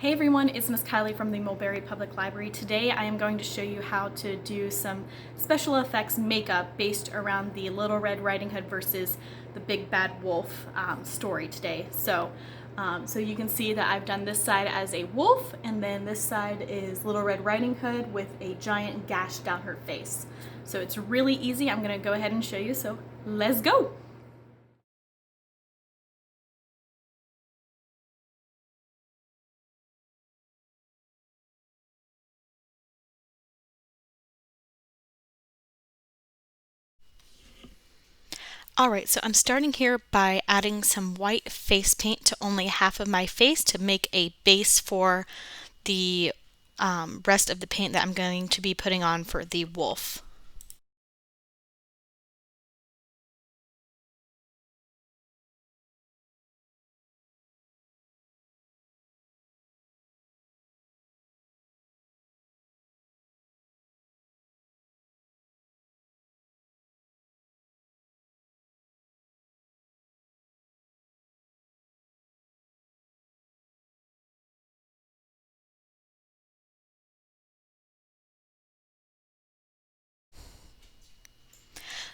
Hey everyone, it's Miss Kylie from the Mulberry Public Library. Today I am going to show you how to do some special effects makeup based around the Little Red Riding Hood versus the Big Bad Wolf story today. So you can see that I've done this side as a wolf, and then this side is Little Red Riding Hood with a giant gash down her face. So it's really easy. I'm going to go ahead and show you, so let's go! Alright, so I'm starting here by adding some white face paint to only half of my face to make a base for the rest of the paint that I'm going to be putting on for the wolf.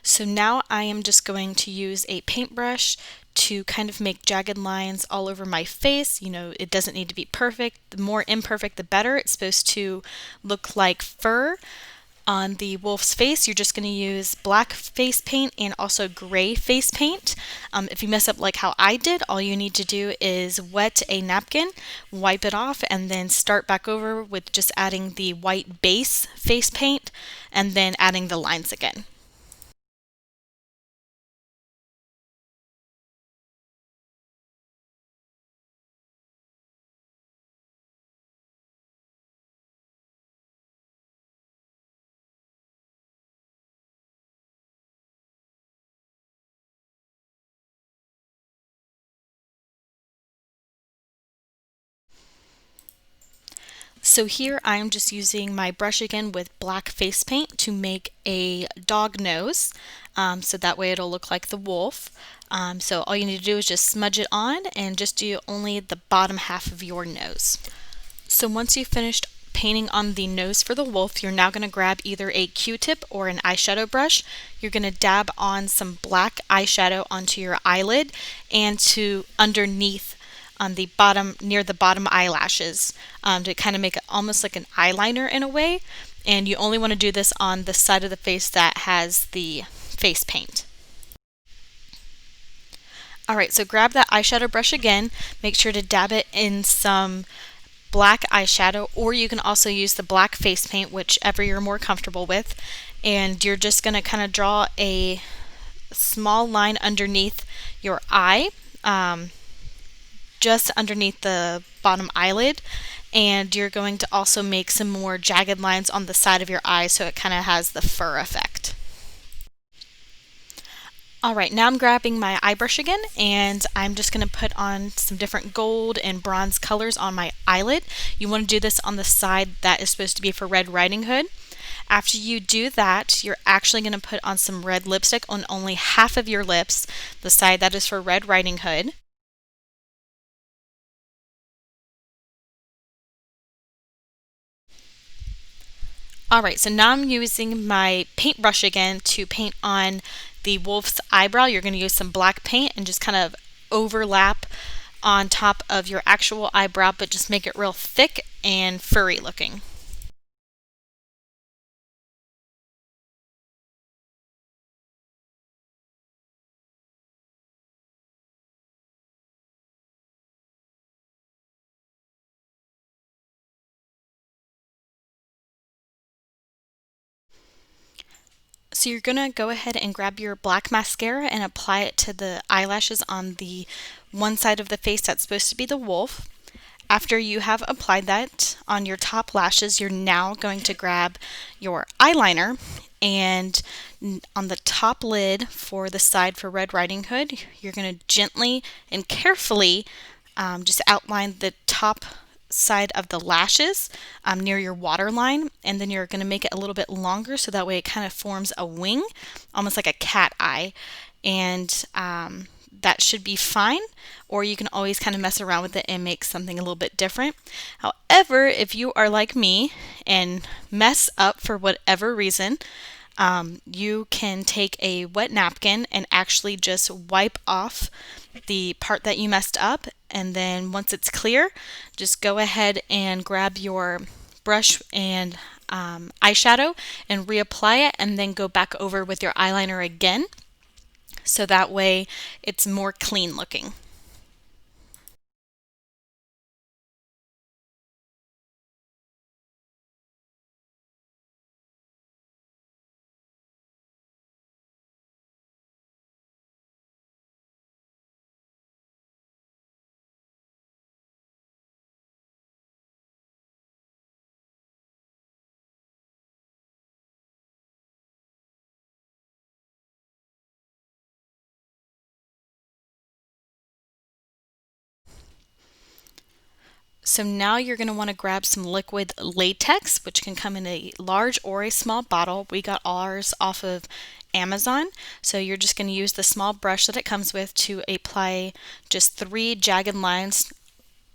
So now I am just going to use a paintbrush to kind of make jagged lines all over my face. You know, it doesn't need to be perfect. The more imperfect, the better. It's supposed to look like fur. On the wolf's face, you're just going to use black face paint and also gray face paint. If you mess up like how I did, all you need to do is wet a napkin, wipe it off, and then start back over with just adding the white base face paint and then adding the lines again. So here I'm just using my brush again with black face paint to make a dog nose, so that way it'll look like the wolf. So all you need to do is just smudge it on and just do only the bottom half of your nose. So once you've finished painting on the nose for the wolf, you're now going to grab either a Q-tip or an eyeshadow brush. You're going to dab on some black eyeshadow onto your eyelid and to underneath on the bottom, near the bottom eyelashes, to kind of make it almost like an eyeliner in a way. And you only want to do this on the side of the face that has the face paint. Alright, so grab that eyeshadow brush again, make sure to dab it in some black eyeshadow, or you can also use the black face paint, whichever you're more comfortable with, and you're just going to kind of draw a small line underneath your eye, just underneath the bottom eyelid, and you're going to also make some more jagged lines on the side of your eye so it kind of has the fur effect. Alright, now I'm grabbing my eye brush again, and I'm just going to put on some different gold and bronze colors on my eyelid. You want to do this on the side that is supposed to be for Red Riding Hood. After you do that, you're actually going to put on some red lipstick on only half of your lips, the side that is for Red Riding Hood. Alright, so now I'm using my paintbrush again to paint on the wolf's eyebrow. You're going to use some black paint and just kind of overlap on top of your actual eyebrow, but just make it real thick and furry looking. So you're going to go ahead and grab your black mascara and apply it to the eyelashes on the one side of the face that's supposed to be the wolf. After you have applied that on your top lashes, you're now going to grab your eyeliner, and on the top lid for the side for Red Riding Hood, you're going to gently and carefully just outline the top side of the lashes near your waterline, and then you're going to make it a little bit longer so that way it kind of forms a wing, almost like a cat eye. And that should be fine, or you can always kind of mess around with it and make something a little bit different. However, if you are like me and mess up for whatever reason, you can take a wet napkin and actually just wipe off the part that you messed up, and then once it's clear, just go ahead and grab your brush and eyeshadow and reapply it, and then go back over with your eyeliner again, so that way it's more clean looking. So now you're going to want to grab some liquid latex, which can come in a large or a small bottle. We got ours off of Amazon. So you're just going to use the small brush that it comes with to apply just 3 jagged lines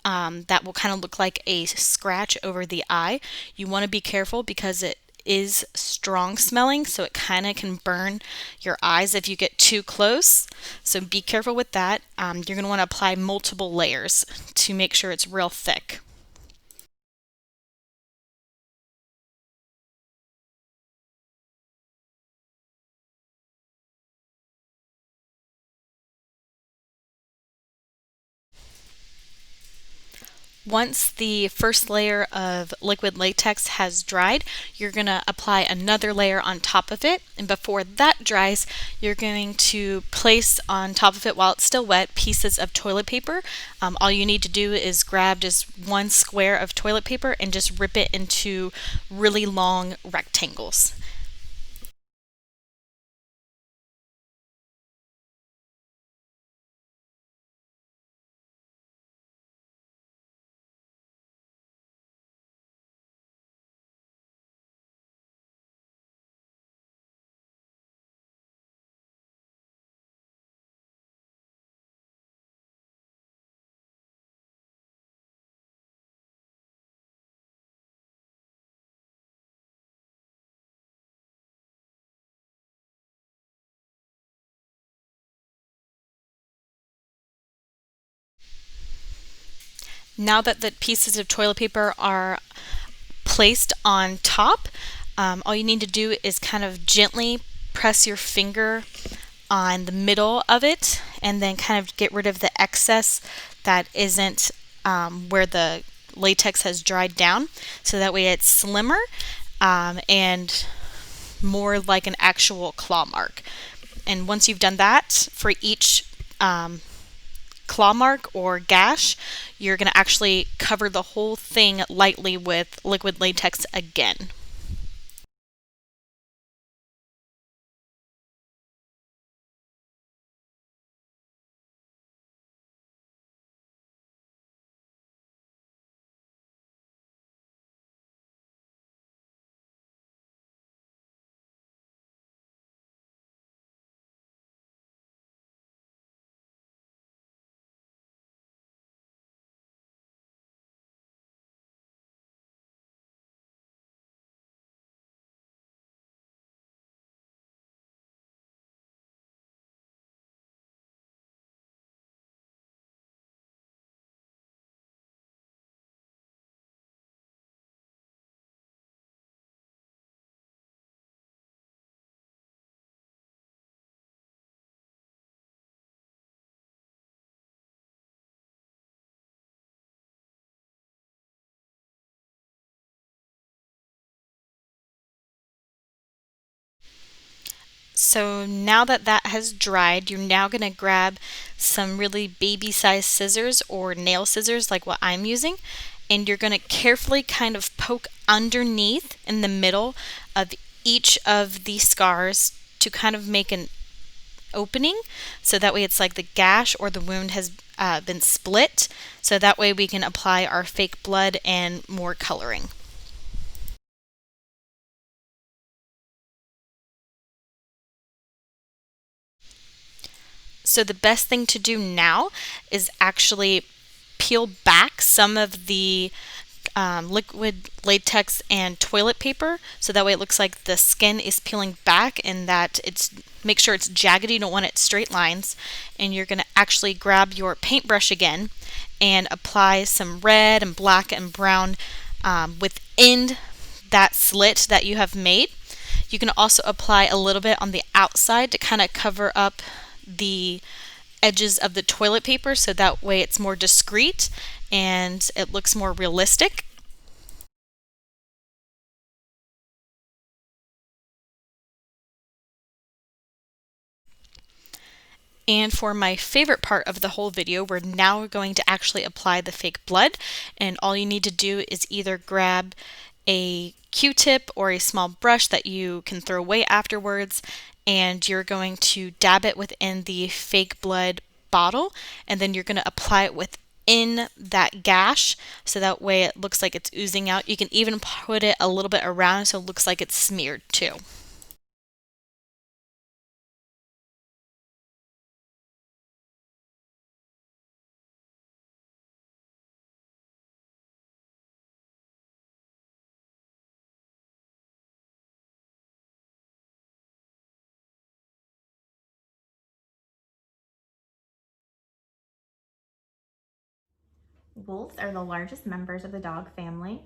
that will kind of look like a scratch over the eye. You want to be careful because it is strong smelling, so it kind of can burn your eyes if you get too close. So be careful with that. You're going to want to apply multiple layers to make sure it's real thick. Once the first layer of liquid latex has dried, you're going to apply another layer on top of it. And before that dries, you're going to place on top of it, while it's still wet, pieces of toilet paper. All you need to do is grab just one square of toilet paper and just rip it into really long rectangles. Now that the pieces of toilet paper are placed on top, all you need to do is kind of gently press your finger on the middle of it and then kind of get rid of the excess that isn't where the latex has dried down, so that way it's slimmer and more like an actual claw mark. And once you've done that for each claw mark or gash, you're going to actually cover the whole thing lightly with liquid latex again. So now that that has dried, you're now going to grab some really baby sized scissors or nail scissors like what I'm using, and you're going to carefully kind of poke underneath in the middle of each of the scars to kind of make an opening, so that way it's like the gash or the wound has been split, so that way we can apply our fake blood and more coloring. So the best thing to do now is actually peel back some of the liquid latex and toilet paper, so that way it looks like the skin is peeling back and that it's, make sure it's jagged, you don't want it straight lines. And you're going to actually grab your paintbrush again and apply some red and black and brown within that slit that you have made. You can also apply a little bit on the outside to kind of cover up the edges of the toilet paper, so that way it's more discreet and it looks more realistic. And for my favorite part of the whole video, we're now going to actually apply the fake blood. And all you need to do is either grab a Q-tip or a small brush that you can throw away afterwards, and you're going to dab it within the fake blood bottle, and then you're going to apply it within that gash, so that way it looks like it's oozing out. You can even put it a little bit around so it looks like it's smeared too. Wolves are the largest members of the dog family.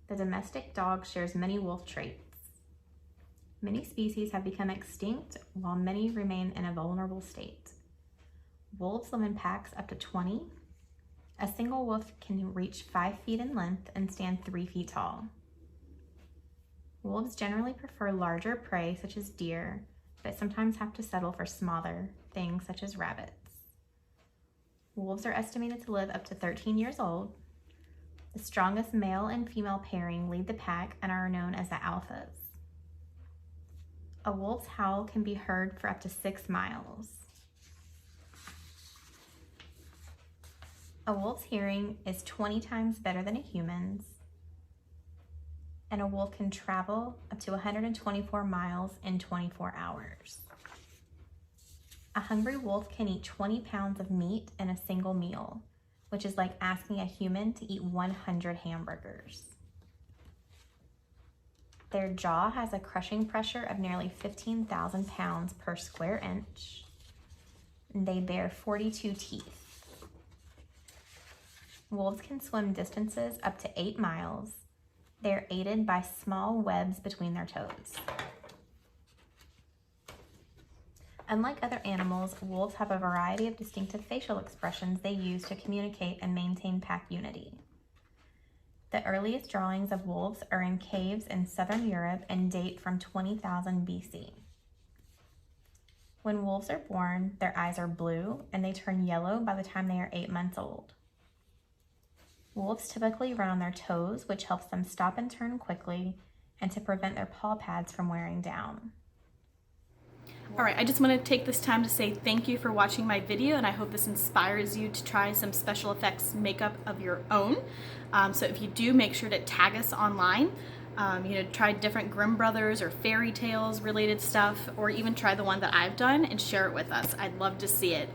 The domestic dog shares many wolf traits. Many species have become extinct, while many remain in a vulnerable state. Wolves live in packs up to 20. A single wolf can reach 5 feet in length and stand 3 feet tall. Wolves generally prefer larger prey such as deer, but sometimes have to settle for smaller things such as rabbits. Wolves are estimated to live up to 13 years old. The strongest male and female pairing lead the pack and are known as the alphas. A wolf's howl can be heard for up to 6 miles. A wolf's hearing is 20 times better than a human's, and a wolf can travel up to 124 miles in 24 hours. A hungry wolf can eat 20 pounds of meat in a single meal, which is like asking a human to eat 100 hamburgers. Their jaw has a crushing pressure of nearly 15,000 pounds per square inch. They bear 42 teeth. Wolves can swim distances up to 8 miles. They are aided by small webs between their toes. Unlike other animals, wolves have a variety of distinctive facial expressions they use to communicate and maintain pack unity. The earliest drawings of wolves are in caves in southern Europe and date from 20,000 BC. When wolves are born, their eyes are blue and they turn yellow by the time they are 8 months old. Wolves typically run on their toes, which helps them stop and turn quickly and to prevent their paw pads from wearing down. Alright, I just want to take this time to say thank you for watching my video, and I hope this inspires you to try some special effects makeup of your own. So if you do, make sure to tag us online. Try different Grimm Brothers or fairy tales related stuff, or even try the one that I've done and share it with us. I'd love to see it.